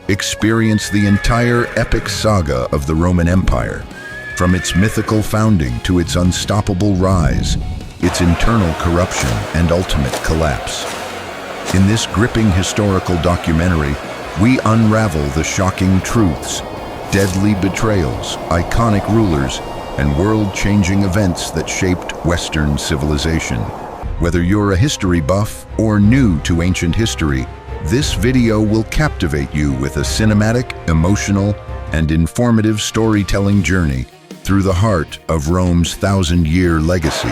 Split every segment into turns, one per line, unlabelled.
Experience the entire epic saga of the Roman Empire, from its mythical founding to its unstoppable rise, its internal corruption and ultimate collapse. In this gripping historical documentary, we unravel the shocking truths, deadly betrayals, iconic rulers, and world-changing events that shaped Western civilization. Whether you're a history buff or new to ancient history, this video will captivate you with a cinematic, emotional, and informative storytelling journey through the heart of Rome's thousand-year legacy.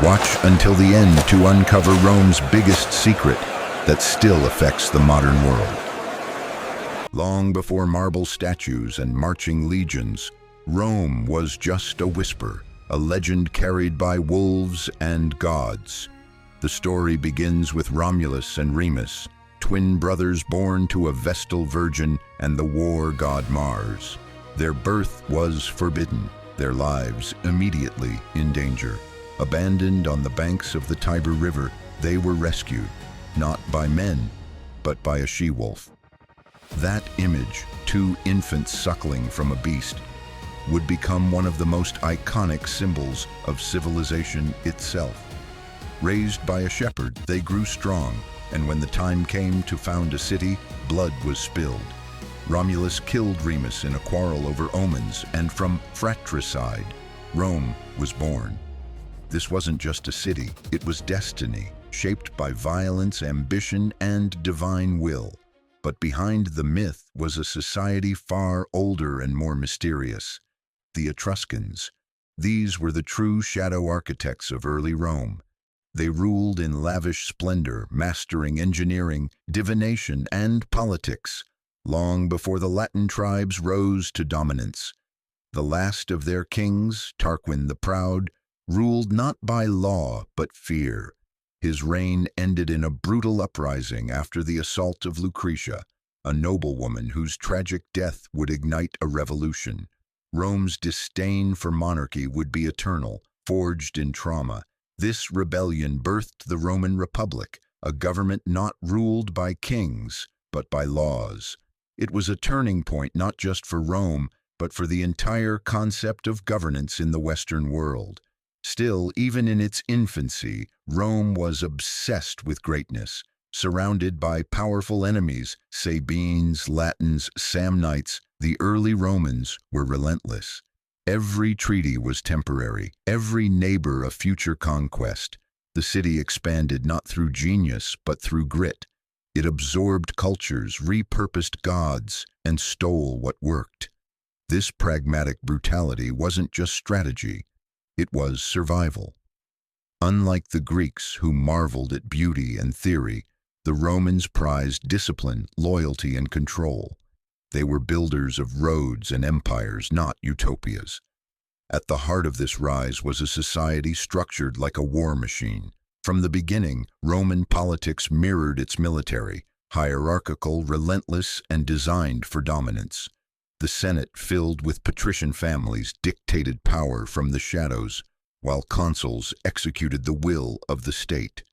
Watch until the end to uncover Rome's biggest secret that still affects the modern world. Long before marble statues and marching legions, Rome was just a whisper, a legend carried by wolves and gods. The story begins with Romulus and Remus, twin brothers born to a Vestal virgin and the war god Mars. Their birth was forbidden, their lives immediately in danger. Abandoned on the banks of the Tiber River, they were rescued, not by men, but by a she-wolf. That image, two infants suckling from a beast, would become one of the most iconic symbols of civilization itself. Raised by a shepherd, they grew strong, and when the time came to found a city, blood was spilled. Romulus killed Remus in a quarrel over omens, and from fratricide, Rome was born. This wasn't just a city, it was destiny, shaped by violence, ambition, and divine will. But behind the myth was a society far older and more mysterious: the Etruscans. These were the true shadow architects of early Rome. They ruled in lavish splendor, mastering engineering, divination, and politics, long before the Latin tribes rose to dominance. The last of their kings, Tarquin the Proud, ruled not by law but fear. His reign ended in a brutal uprising after the assault of Lucretia, a noblewoman whose tragic death would ignite a revolution. Rome's disdain for monarchy would be eternal, forged in trauma. This rebellion birthed the Roman Republic, a government not ruled by kings, but by laws. It was a turning point not just for Rome, but for the entire concept of governance in the Western world. Still, even in its infancy, Rome was obsessed with greatness. Surrounded by powerful enemies, Sabines, Latins, Samnites, the early Romans were relentless. Every treaty was temporary, every neighbor a future conquest. The city expanded not through genius, but through grit. It absorbed cultures, repurposed gods, and stole what worked. This pragmatic brutality wasn't just strategy, it was survival. Unlike the Greeks, who marveled at beauty and theory, the Romans prized discipline, loyalty, and control. They were builders of roads and empires, not utopias. At the heart of this rise was a society structured like a war machine. From the beginning, Roman politics mirrored its military, hierarchical, relentless, and designed for dominance. The Senate, filled with patrician families, dictated power from the shadows, while consuls executed the will of the state.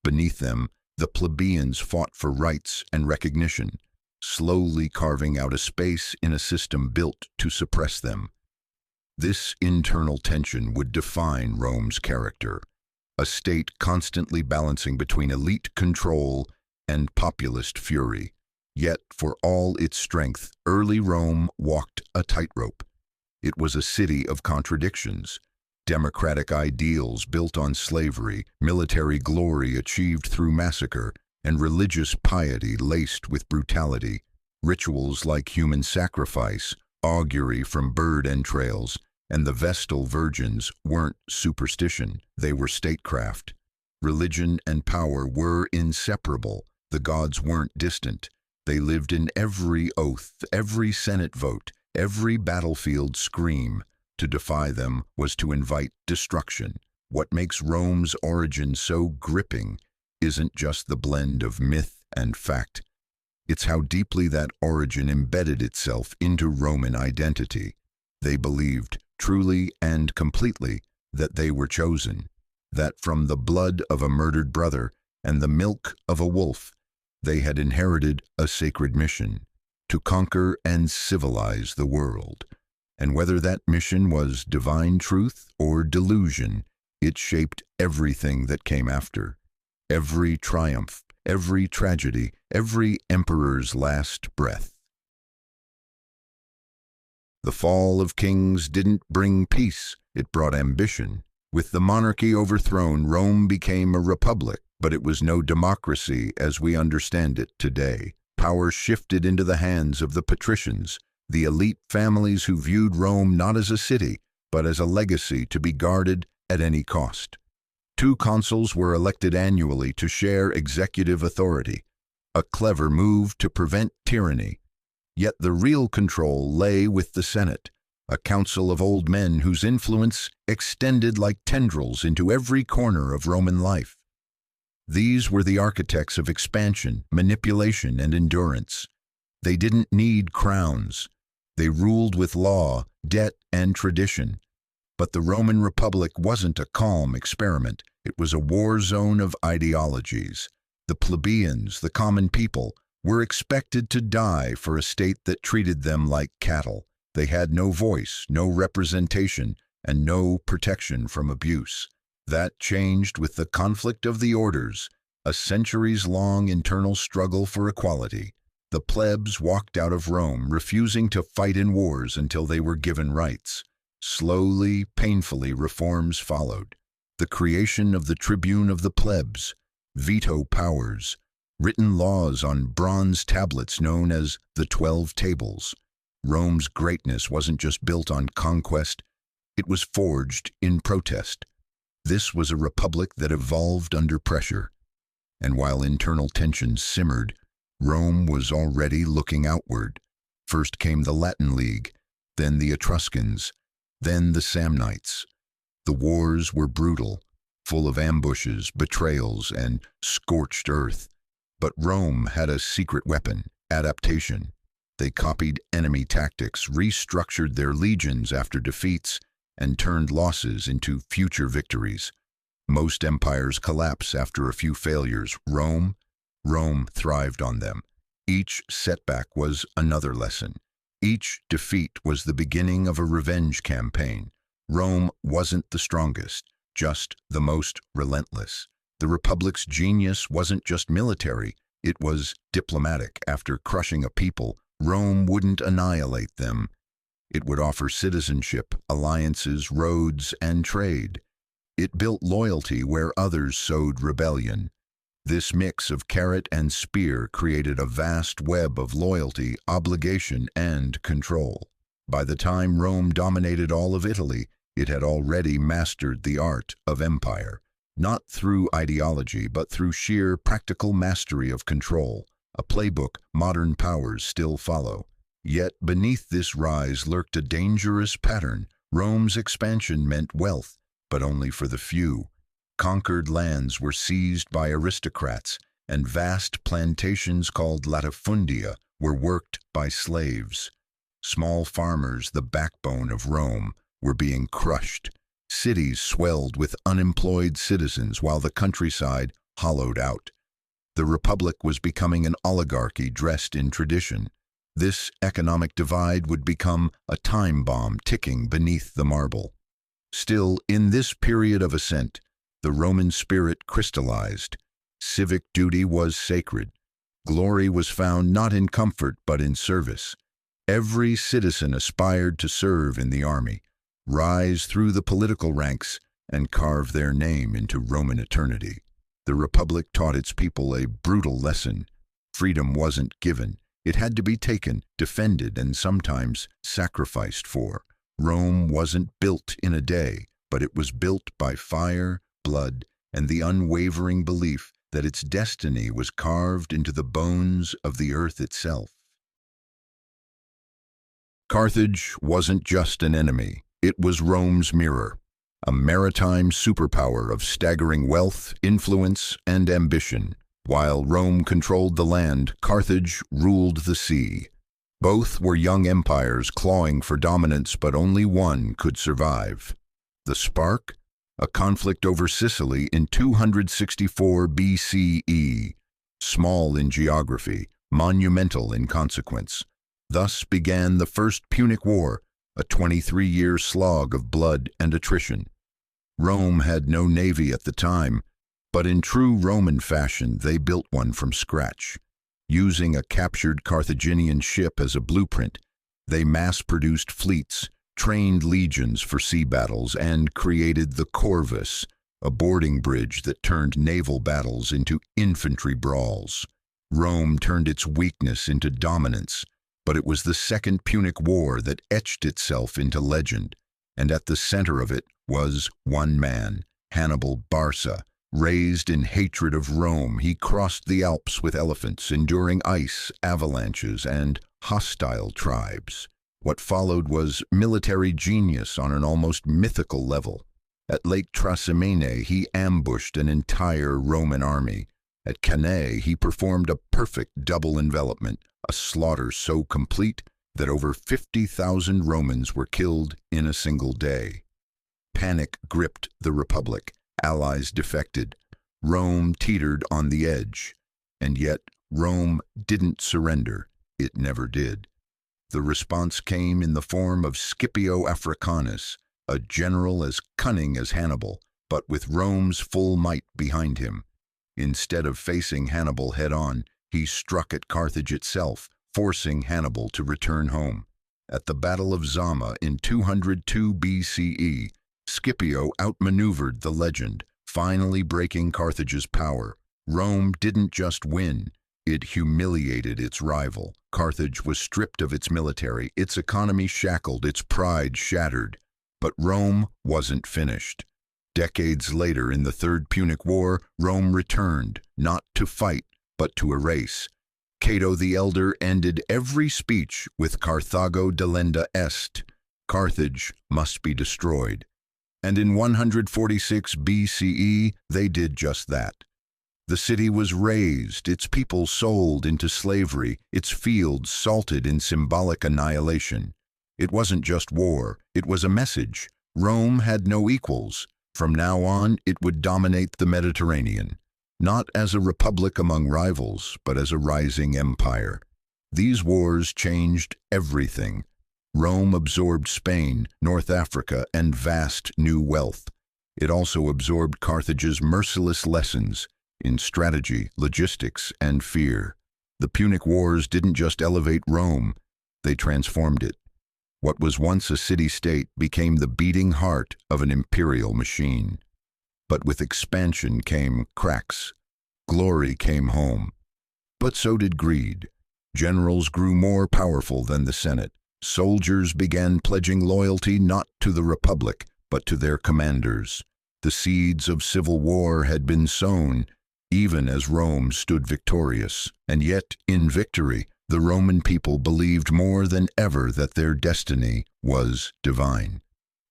Beneath them, the plebeians fought for rights and recognition, slowly carving out a space in a system built to suppress them. This internal tension would define Rome's character, a state constantly balancing between elite control and populist fury. Yet, for all its strength, early Rome walked a tightrope. It was a city of contradictions: democratic ideals built on slavery, military glory achieved through massacre, and religious piety laced with brutality. Rituals like human sacrifice, augury from bird entrails, and the Vestal virgins weren't superstition, they were statecraft. Religion and power were inseparable. The gods weren't distant. They lived in every oath, every Senate vote, every battlefield scream. To defy them was to invite destruction. What makes Rome's origin so gripping isn't just the blend of myth and fact. It's how deeply that origin embedded itself into Roman identity. They believed, truly and completely, that they were chosen, that from the blood of a murdered brother and the milk of a wolf, they had inherited a sacred mission: to conquer and civilize the world. And whether that mission was divine truth or delusion, it shaped everything that came after. Every triumph, every tragedy, every emperor's last breath. The fall of kings didn't bring peace, it brought ambition. With the monarchy overthrown, Rome became a republic, but it was no democracy as we understand it today. Power shifted into the hands of the patricians, the elite families who viewed Rome not as a city, but as a legacy to be guarded at any cost. 2 consuls were elected annually to share executive authority, a clever move to prevent tyranny. Yet the real control lay with the Senate, a council of old men whose influence extended like tendrils into every corner of Roman life. These were the architects of expansion, manipulation, and endurance. They didn't need crowns. They ruled with law, debt, and tradition. But the Roman Republic wasn't a calm experiment. It was a war zone of ideologies. The plebeians, the common people, were expected to die for a state that treated them like cattle. They had no voice, no representation, and no protection from abuse. That changed with the conflict of the orders, a centuries-long internal struggle for equality. The plebs walked out of Rome, refusing to fight in wars until they were given rights. Slowly, painfully, reforms followed. The creation of the tribune of the plebs, veto powers, written laws on bronze tablets known as the 12 Tables. Rome's greatness wasn't just built on conquest, it was forged in protest. This was a republic that evolved under pressure. And while internal tensions simmered, Rome was already looking outward. First came the Latin League, then the Etruscans, then the Samnites. The wars were brutal, full of ambushes, betrayals, and scorched earth. But Rome had a secret weapon, adaptation. They copied enemy tactics, restructured their legions after defeats, and turned losses into future victories. Most empires collapse after a few failures. Rome thrived on them. Each setback was another lesson. Each defeat was the beginning of a revenge campaign. Rome wasn't the strongest, just the most relentless. The Republic's genius wasn't just military, it was diplomatic. After crushing a people, Rome wouldn't annihilate them. It would offer citizenship, alliances, roads, and trade. It built loyalty where others sowed rebellion. This mix of carrot and spear created a vast web of loyalty, obligation, and control. By the time Rome dominated all of Italy, it had already mastered the art of empire. Not through ideology, but through sheer practical mastery of control, a playbook modern powers still follow. Yet beneath this rise lurked a dangerous pattern. Rome's expansion meant wealth, but only for the few. Conquered lands were seized by aristocrats, and vast plantations called latifundia were worked by slaves. Small farmers, the backbone of Rome, were being crushed. Cities swelled with unemployed citizens while the countryside hollowed out. The Republic was becoming an oligarchy dressed in tradition. This economic divide would become a time bomb ticking beneath the marble. Still, in this period of ascent, the Roman spirit crystallized. Civic duty was sacred. Glory was found not in comfort but in service. Every citizen aspired to serve in the army, rise through the political ranks, and carve their name into Roman eternity. The Republic taught its people a brutal lesson. Freedom wasn't given. It had to be taken, defended, and sometimes sacrificed for. Rome wasn't built in a day, but it was built by fire, blood, and the unwavering belief that its destiny was carved into the bones of the earth itself. Carthage wasn't just an enemy. It was Rome's mirror, a maritime superpower of staggering wealth, influence, and ambition. While Rome controlled the land, Carthage ruled the sea. Both were young empires clawing for dominance, but only one could survive. The spark? A conflict over Sicily in 264 BCE. Small in geography, monumental in consequence. Thus began the First Punic War, a 23-year slog of blood and attrition. Rome had no navy at the time, but in true Roman fashion they built one from scratch. Using a captured Carthaginian ship as a blueprint, they mass-produced fleets, trained legions for sea battles, and created the Corvus, a boarding bridge that turned naval battles into infantry brawls. Rome turned its weakness into dominance, but it was the Second Punic War that etched itself into legend, and at the center of it was one man, Hannibal Barca. Raised in hatred of Rome, he crossed the Alps with elephants, enduring ice, avalanches, and hostile tribes. What followed was military genius on an almost mythical level. At Lake Trasimene, he ambushed an entire Roman army. At Cannae, he performed a perfect double envelopment, a slaughter so complete that over 50,000 Romans were killed in a single day. Panic gripped the Republic. Allies defected. Rome teetered on the edge. And yet, Rome didn't surrender. It never did. The response came in the form of Scipio Africanus, a general as cunning as Hannibal, but with Rome's full might behind him. Instead of facing Hannibal head-on, he struck at Carthage itself, forcing Hannibal to return home. At the Battle of Zama in 202 BCE, Scipio outmaneuvered the legend, finally breaking Carthage's power. Rome didn't just win, it humiliated its rival. Carthage was stripped of its military, its economy shackled, its pride shattered. But Rome wasn't finished. Decades later, in the Third Punic War, Rome returned, not to fight, but to erase. Cato the Elder ended every speech with Carthago delenda est. Carthage must be destroyed. And in 146 BCE, they did just that. The city was razed, its people sold into slavery, its fields salted in symbolic annihilation. It wasn't just war, it was a message. Rome had no equals. From now on, it would dominate the Mediterranean, not as a republic among rivals, but as a rising empire. These wars changed everything. Rome absorbed Spain, North Africa, and vast new wealth. It also absorbed Carthage's merciless lessons in strategy, logistics, and fear. The Punic Wars didn't just elevate Rome, they transformed it. What was once a city-state became the beating heart of an imperial machine. But with expansion came cracks. Glory came home. But so did greed. Generals grew more powerful than the Senate. Soldiers began pledging loyalty not to the Republic, but to their commanders. The seeds of civil war had been sown, even as Rome stood victorious. And yet, in victory, the Roman people believed more than ever that their destiny was divine.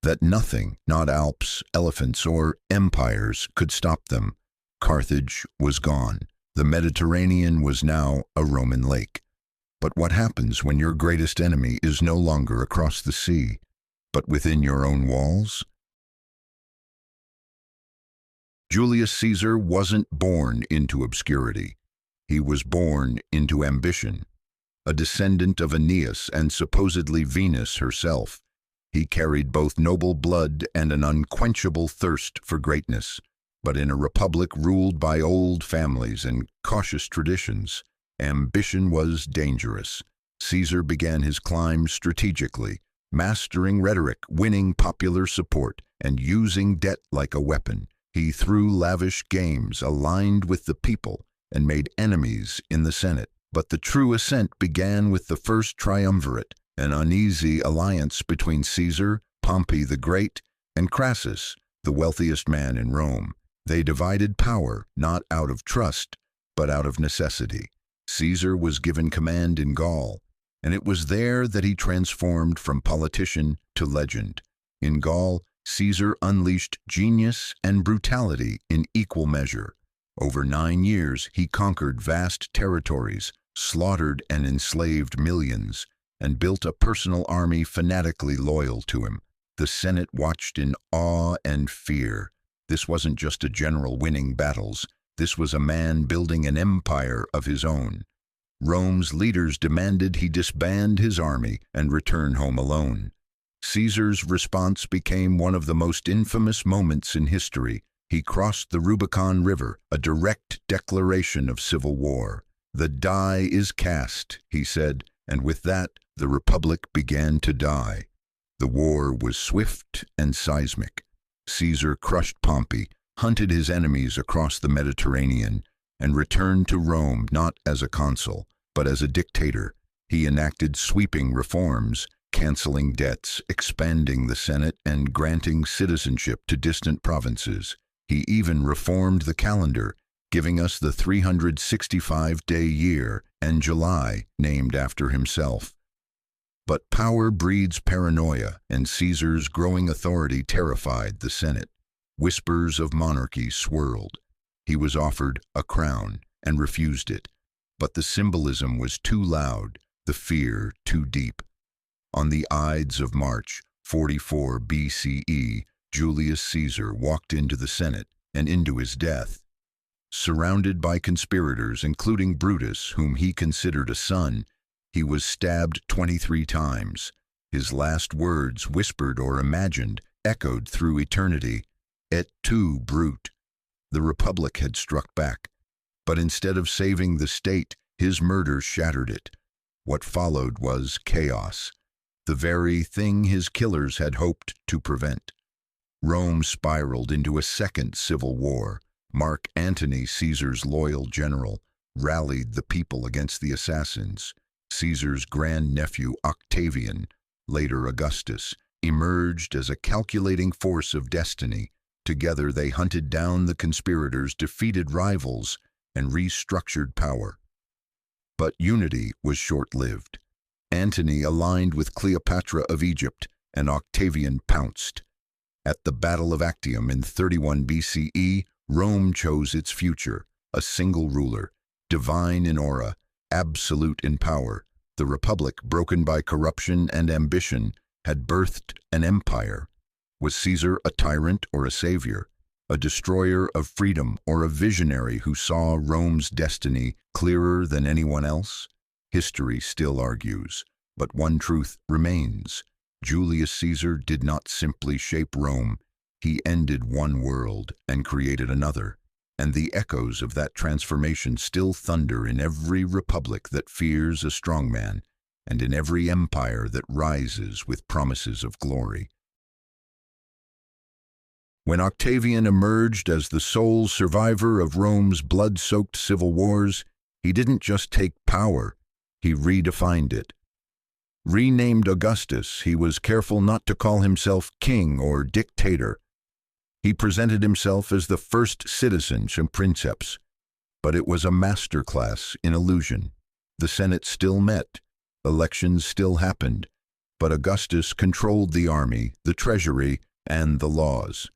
That nothing, not Alps, elephants, or empires, could stop them. Carthage was gone. The Mediterranean was now a Roman lake. But what happens when your greatest enemy is no longer across the sea, but within your own walls? Julius Caesar wasn't born into obscurity. He was born into ambition. A descendant of Aeneas and supposedly Venus herself, he carried both noble blood and an unquenchable thirst for greatness. But in a republic ruled by old families and cautious traditions, ambition was dangerous. Caesar began his climb strategically, mastering rhetoric, winning popular support, and using debt like a weapon. He threw lavish games, aligned with the people, and made enemies in the Senate. But the true ascent began with the first triumvirate, an uneasy alliance between Caesar, Pompey the Great, and Crassus, the wealthiest man in Rome. They divided power, not out of trust, but out of necessity. Caesar was given command in Gaul, and it was there that he transformed from politician to legend. In Gaul, Caesar unleashed genius and brutality in equal measure. Over 9 years, he conquered vast territories, slaughtered and enslaved millions, and built a personal army fanatically loyal to him. The Senate watched in awe and fear. This wasn't just a general winning battles. This was a man building an empire of his own. Rome's leaders demanded he disband his army and return home alone. Caesar's response became one of the most infamous moments in history. He crossed the Rubicon River, a direct declaration of civil war. "The die is cast," he said, and with that, the Republic began to die. The war was swift and seismic. Caesar crushed Pompey, hunted his enemies across the Mediterranean, and returned to Rome not as a consul, but as a dictator. He enacted sweeping reforms, canceling debts, expanding the Senate, and granting citizenship to distant provinces. He even reformed the calendar, giving us the 365-day year and July named after himself. But power breeds paranoia, and Caesar's growing authority terrified the Senate. Whispers of monarchy swirled. He was offered a crown and refused it, but the symbolism was too loud, the fear too deep. On the Ides of March, 44 BCE, Julius Caesar walked into the Senate and into his death. Surrounded by conspirators, including Brutus, whom he considered a son, he was stabbed 23 times. His last words, whispered or imagined, echoed through eternity. Et tu, Brute. The Republic had struck back, but instead of saving the state, his murder shattered it. What followed was chaos, the very thing his killers had hoped to prevent. Rome spiraled into a second civil war. Mark Antony, Caesar's loyal general, rallied the people against the assassins. Caesar's grandnephew Octavian, later Augustus, emerged as a calculating force of destiny. Together they hunted down the conspirators, defeated rivals, and restructured power. But unity was short-lived. Antony aligned with Cleopatra of Egypt, and Octavian pounced. At the Battle of Actium in 31 BCE, Rome chose its future, a single ruler, divine in aura, absolute in power. The Republic, broken by corruption and ambition, had birthed an empire. Was Caesar a tyrant or a savior, a destroyer of freedom or a visionary who saw Rome's destiny clearer than anyone else? History still argues, but one truth remains. Julius Caesar did not simply shape Rome, he ended one world and created another, and the echoes of that transformation still thunder in every republic that fears a strong man, and in every empire that rises with promises of glory. When Octavian emerged as the sole survivor of Rome's blood-soaked civil wars, he didn't just take power, he redefined it. Renamed Augustus, he was careful not to call himself king or dictator. He presented himself as the first citizen princeps, but it was a masterclass in illusion. The Senate still met, elections still happened, but Augustus controlled the army, the treasury, and the laws.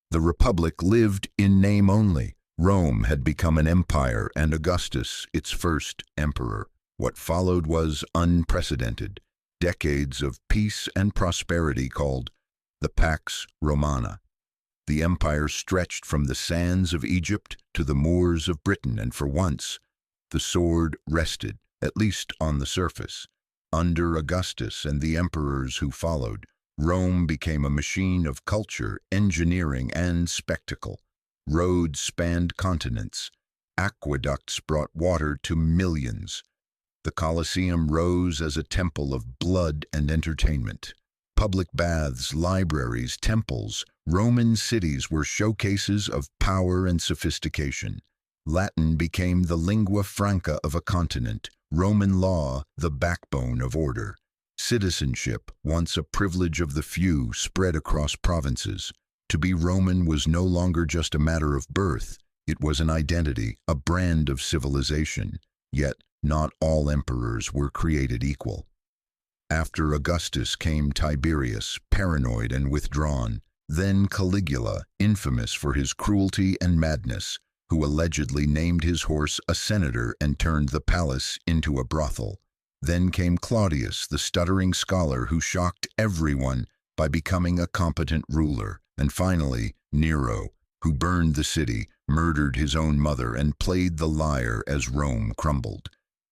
The Republic lived in name only. Rome had become an empire, and Augustus its first emperor. What followed was unprecedented. Decades of peace and prosperity called the Pax Romana. The empire stretched from the sands of Egypt to the moors of Britain, and for once, the sword rested, at least on the surface. Under Augustus and the emperors who followed, Rome became a machine of culture, engineering, and spectacle. Roads spanned continents. Aqueducts brought water to millions. The Colosseum rose as a temple of blood and entertainment. Public baths, libraries, temples, Roman cities were showcases of power and sophistication. Latin became the lingua franca of a continent, Roman law the backbone of order. Citizenship, once a privilege of the few, spread across provinces. To be Roman was no longer just a matter of birth, it was an identity, a brand of civilization. Yet, not all emperors were created equal. After Augustus came Tiberius, paranoid and withdrawn, then Caligula, infamous for his cruelty and madness, who allegedly named his horse a senator and turned the palace into a brothel. Then came Claudius, the stuttering scholar who shocked everyone by becoming a competent ruler. And finally, Nero, who burned the city, murdered his own mother, and played the liar as Rome crumbled.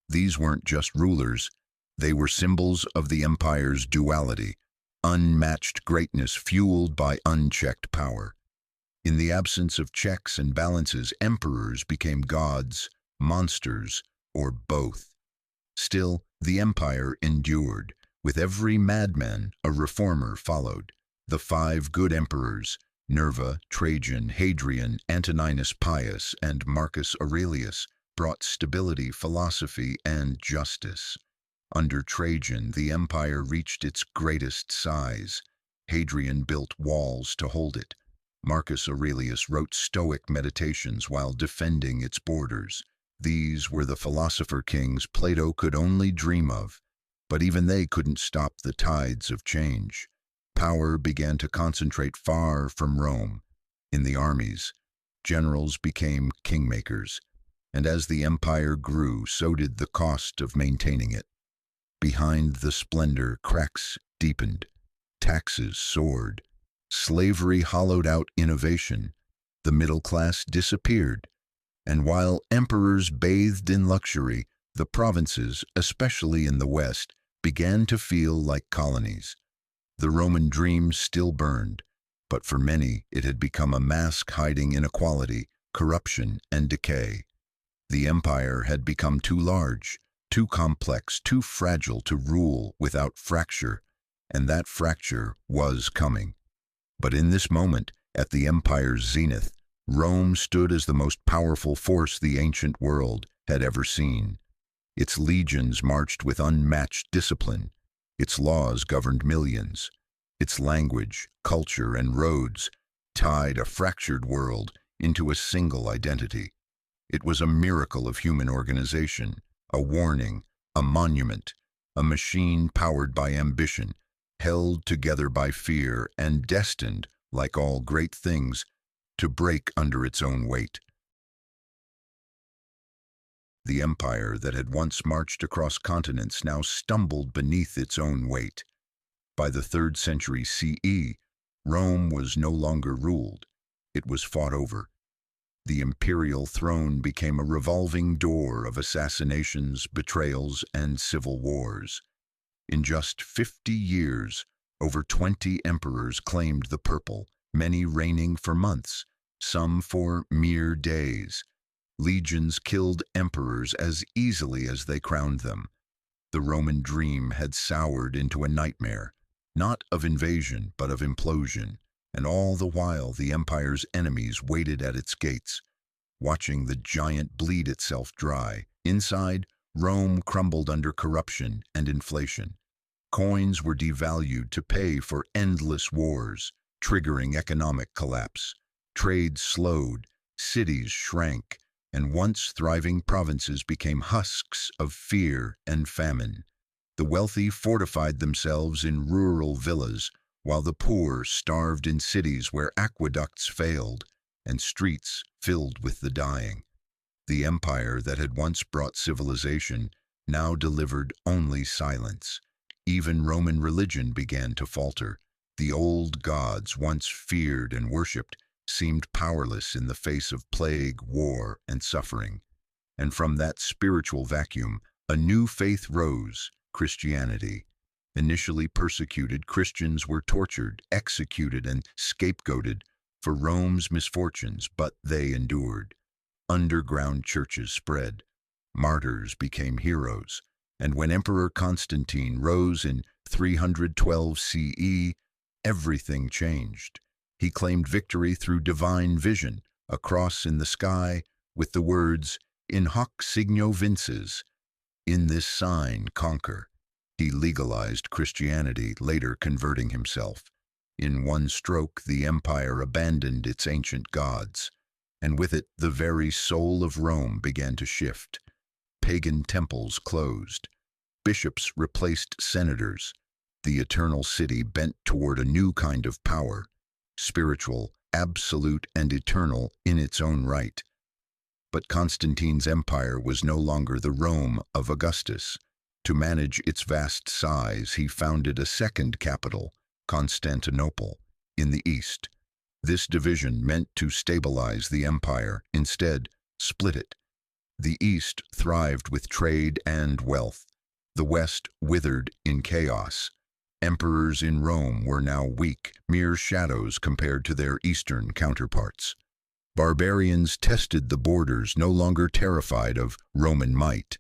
These weren't just rulers, they were symbols of the empire's duality, unmatched greatness fueled by unchecked power. In the absence of checks and balances, emperors became gods, monsters, or both. Still, the empire endured. With every madman, a reformer followed. The five good emperors, Nerva, Trajan, Hadrian, Antoninus Pius, and Marcus Aurelius, brought stability, philosophy, and justice. Under Trajan, the empire reached its greatest size. Hadrian built walls to hold it. Marcus Aurelius wrote Stoic meditations while defending its borders. These were the philosopher kings Plato could only dream of, but even they couldn't stop the tides of change. Power began to concentrate far from Rome. In the armies, generals became kingmakers, and as the empire grew, so did the cost of maintaining it. Behind the splendor, cracks deepened, taxes soared, slavery hollowed out innovation, the middle class disappeared, and while emperors bathed in luxury, the provinces, especially in the West, began to feel like colonies. The Roman dream still burned, but for many it had become a mask hiding inequality, corruption, and decay. The empire had become too large, too complex, too fragile to rule without fracture, and that fracture was coming. But in this moment, at the empire's zenith, Rome stood as the most powerful force the ancient world had ever seen. Its legions marched with unmatched discipline. Its laws governed millions. Its language, culture, and roads tied a fractured world into a single identity. It was a miracle of human organization, a warning, a monument, a machine powered by ambition, held together by fear, and destined, like all great things, to break under its own weight. The empire that had once marched across continents now stumbled beneath its own weight. By the 3rd century CE, Rome was no longer ruled. It was fought over. The imperial throne became a revolving door of assassinations, betrayals, and civil wars. In just 50 years, over 20 emperors claimed the purple, many reigning for months, some for mere days. Legions killed emperors as easily as they crowned them. The Roman dream had soured into a nightmare, not of invasion but of implosion, and all the while the empire's enemies waited at its gates, watching the giant bleed itself dry. Inside, Rome crumbled under corruption and inflation. Coins were devalued to pay for endless wars, triggering economic collapse. Trade slowed, cities shrank, and once thriving provinces became husks of fear and famine. The wealthy fortified themselves in rural villas, while the poor starved in cities where aqueducts failed and streets filled with the dying. The empire that had once brought civilization now delivered only silence. Even Roman religion began to falter. The old gods, once feared and worshipped, seemed powerless in the face of plague, war, and suffering. And from that spiritual vacuum, a new faith rose, Christianity. Initially persecuted, Christians were tortured, executed, and scapegoated for Rome's misfortunes, but they endured. Underground churches spread. Martyrs became heroes. And when Emperor Constantine rose in 312 CE, everything changed. He claimed victory through divine vision, a cross in the sky with the words, "In hoc signo vinces," in this sign conquer. He legalized Christianity, later converting himself. In one stroke, the empire abandoned its ancient gods, and with it, the very soul of Rome began to shift. Pagan temples closed. Bishops replaced senators. The eternal city bent toward a new kind of power, spiritual, absolute, and eternal in its own right. But Constantine's empire was no longer the Rome of Augustus. To manage its vast size, he founded a second capital, Constantinople, in the east. This division meant to stabilize the empire, instead split it. The East thrived with trade and wealth. The West withered in chaos. Emperors in Rome were now weak, mere shadows compared to their Eastern counterparts. Barbarians tested the borders, no longer terrified of Roman might.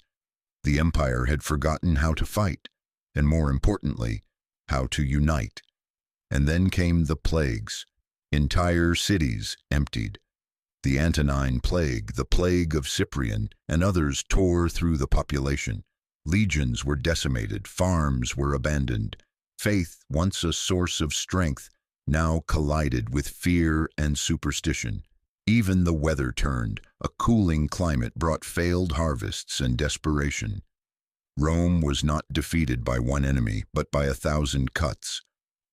The empire had forgotten how to fight, and more importantly, how to unite. And then came the plagues. Entire cities emptied. The Antonine Plague, the plague of Cyprian, and others tore through the population. Legions were decimated, farms were abandoned. Faith, once a source of strength, now collided with fear and superstition. Even the weather turned. A cooling climate brought failed harvests and desperation. Rome was not defeated by one enemy, but by 1,000 cuts,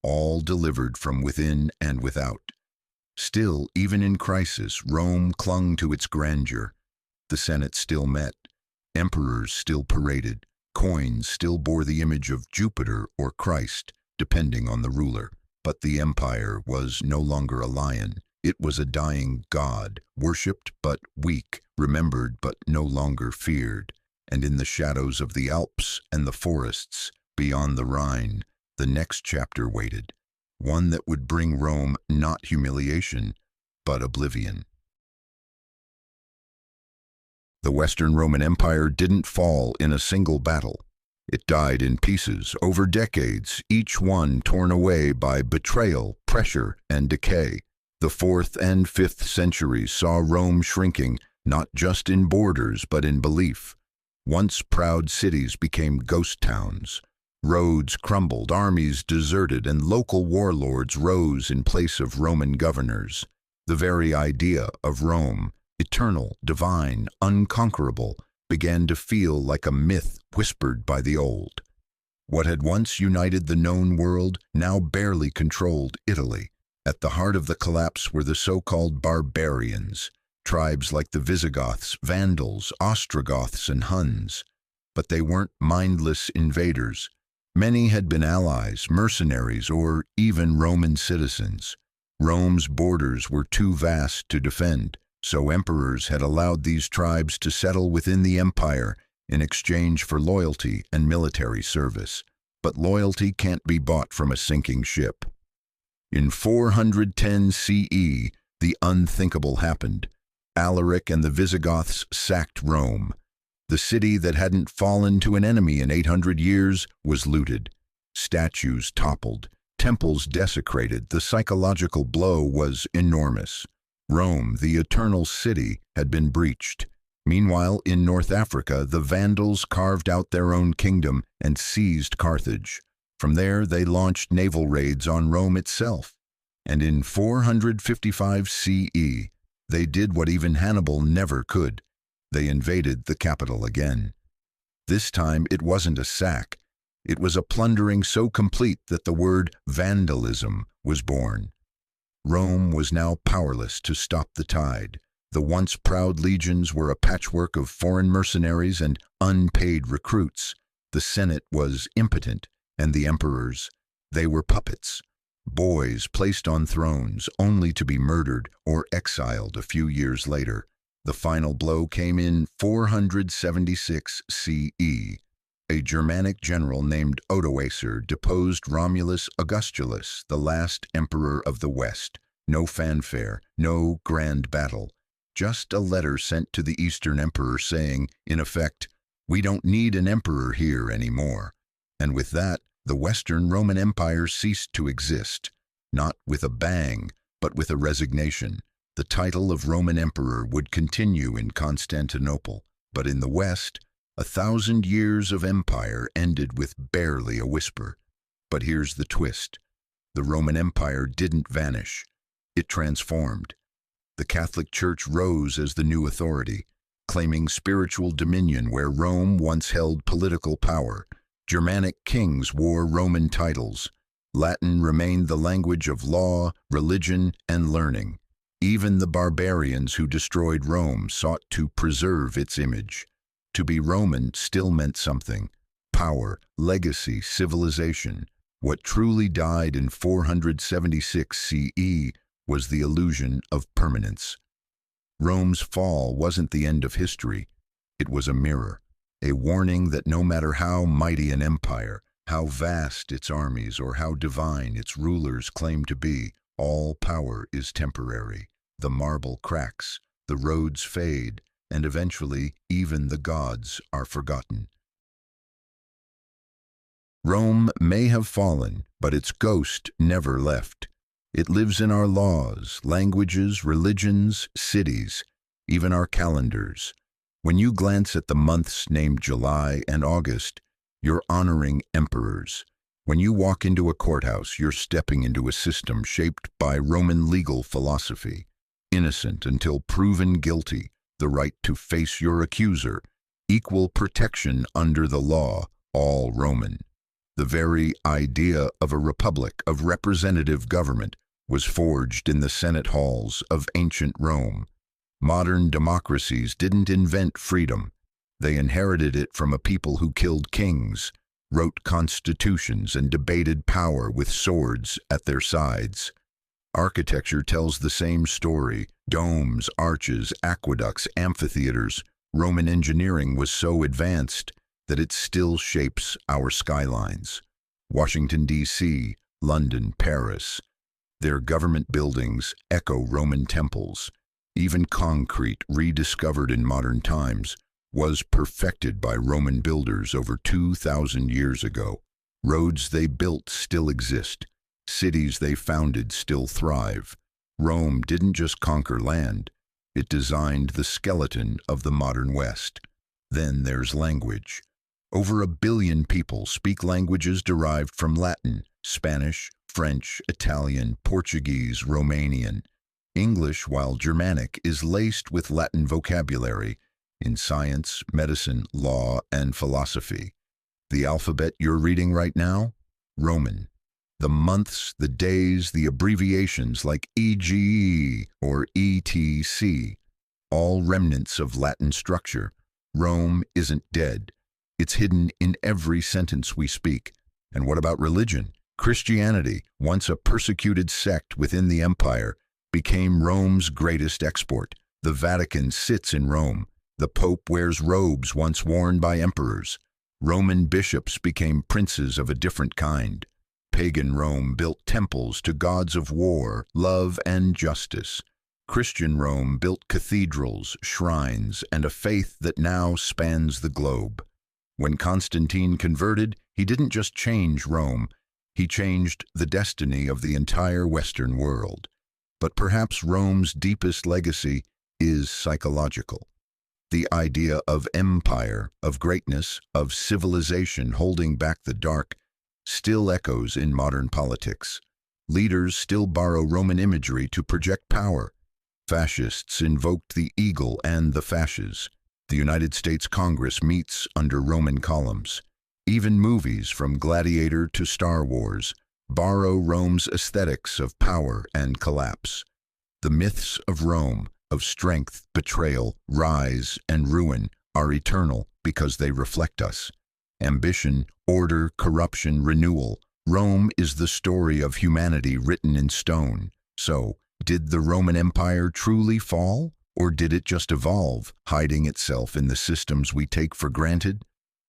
all delivered from within and without. Still, even in crisis, Rome clung to its grandeur. The Senate still met. Emperors still paraded. Coins still bore the image of Jupiter or Christ, depending on the ruler. But the empire was no longer a lion. It was a dying god, worshipped but weak, remembered but no longer feared. And in the shadows of the Alps and the forests beyond the Rhine, the next chapter waited, one that would bring Rome not humiliation, but oblivion. The Western Roman Empire didn't fall in a single battle. It died in pieces over decades, each one torn away by betrayal, pressure, and decay. The 4th and 5th centuries saw Rome shrinking, not just in borders but in belief. Once proud cities became ghost towns. Roads crumbled, armies deserted, and local warlords rose in place of Roman governors. The very idea of Rome, eternal, divine, unconquerable, began to feel like a myth whispered by the old. What had once united the known world now barely controlled Italy. At the heart of the collapse were the so-called barbarians, tribes like the Visigoths, Vandals, Ostrogoths, and Huns. But they weren't mindless invaders. Many had been allies, mercenaries, or even Roman citizens. Rome's borders were too vast to defend, so emperors had allowed these tribes to settle within the empire in exchange for loyalty and military service. But loyalty can't be bought from a sinking ship. In 410 CE, the unthinkable happened. Alaric and the Visigoths sacked Rome. The city that hadn't fallen to an enemy in 800 years was looted. Statues toppled, temples desecrated. The psychological blow was enormous. Rome, the eternal city, had been breached. Meanwhile, in North Africa, the Vandals carved out their own kingdom and seized Carthage. From there, they launched naval raids on Rome itself. And in 455 CE, they did what even Hannibal never could. They invaded the capital again. This time, it wasn't a sack. It was a plundering so complete that the word vandalism was born. Rome was now powerless to stop the tide. The once proud legions were a patchwork of foreign mercenaries and unpaid recruits. The Senate was impotent, and the emperors, they were puppets. Boys placed on thrones only to be murdered or exiled a few years later. The final blow came in 476 CE. A Germanic general named Odoacer deposed Romulus Augustulus, the last emperor of the West. No fanfare, no grand battle. Just a letter sent to the Eastern emperor saying, in effect, "We don't need an emperor here anymore." And with that, the Western Roman Empire ceased to exist, not with a bang, but with a resignation. The title of Roman Emperor would continue in Constantinople, but in the West, 1,000 years of empire ended with barely a whisper. But here's the twist. The Roman Empire didn't vanish. It transformed. The Catholic Church rose as the new authority, claiming spiritual dominion where Rome once held political power. Germanic kings wore Roman titles. Latin remained the language of law, religion, and learning. Even the barbarians who destroyed Rome sought to preserve its image. To be Roman still meant something: power, legacy, civilization. What truly died in 476 CE was the illusion of permanence. Rome's fall wasn't the end of history. It was a mirror, a warning that no matter how mighty an empire, how vast its armies, or how divine its rulers claim to be, all power is temporary. The marble cracks, the roads fade, and eventually even the gods are forgotten. Rome may have fallen, but its ghost never left. It lives in our laws, languages, religions, cities, even our calendars. When you glance at the months named July and August, you're honoring emperors. When you walk into a courthouse, you're stepping into a system shaped by Roman legal philosophy. Innocent until proven guilty, the right to face your accuser, equal protection under the law, all Roman. The very idea of a republic, of representative government, was forged in the Senate halls of ancient Rome. Modern democracies didn't invent freedom. They inherited it from a people who killed kings, wrote constitutions, and debated power with swords at their sides. Architecture tells the same story. Domes, arches, aqueducts, amphitheaters. Roman engineering was so advanced that it still shapes our skylines. Washington, D.C., London, Paris. Their government buildings echo Roman temples. Even concrete, rediscovered in modern times, was perfected by Roman builders over 2,000 years ago. Roads they built still exist. Cities they founded still thrive. Rome didn't just conquer land, it designed the skeleton of the modern West. Then there's language. Over 1 billion people speak languages derived from Latin, Spanish, French, Italian, Portuguese, Romanian. English, while Germanic, is laced with Latin vocabulary in science, medicine, law, and philosophy. The alphabet you're reading right now? Roman. The months, the days, the abbreviations like EGE or ETC, all remnants of Latin structure. Rome isn't dead. It's hidden in every sentence we speak. And what about religion? Christianity, once a persecuted sect within the empire, became Rome's greatest export. The Vatican sits in Rome. The Pope wears robes once worn by emperors. Roman bishops became princes of a different kind. Pagan Rome built temples to gods of war, love, and justice. Christian Rome built cathedrals, shrines, and a faith that now spans the globe. When Constantine converted, he didn't just change Rome, he changed the destiny of the entire Western world. But perhaps Rome's deepest legacy is psychological. The idea of empire, of greatness, of civilization holding back the dark, still echoes in modern politics. Leaders still borrow Roman imagery to project power. Fascists invoked the eagle and the fasces. The United States Congress meets under Roman columns. Even movies, from Gladiator to Star Wars, borrow Rome's aesthetics of power and collapse. The myths of Rome, of strength, betrayal, rise, and ruin, are eternal because they reflect us. Ambition, order, corruption, renewal. Rome is the story of humanity written in stone. So, did the Roman Empire truly fall? Or did it just evolve, hiding itself in the systems we take for granted?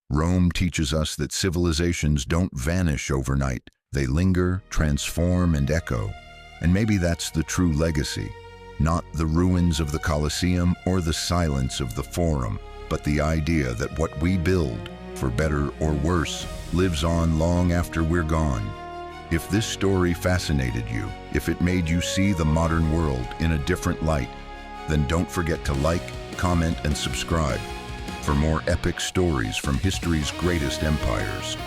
Rome teaches us that civilizations don't vanish overnight. They linger, transform, and echo. And maybe that's the true legacy. Not the ruins of the Colosseum or the silence of the Forum, but the idea that what we build, for better or worse, lives on long after we're gone. If this story fascinated you, if it made you see the modern world in a different light, then don't forget to like, comment, and subscribe for more epic stories from history's greatest empires.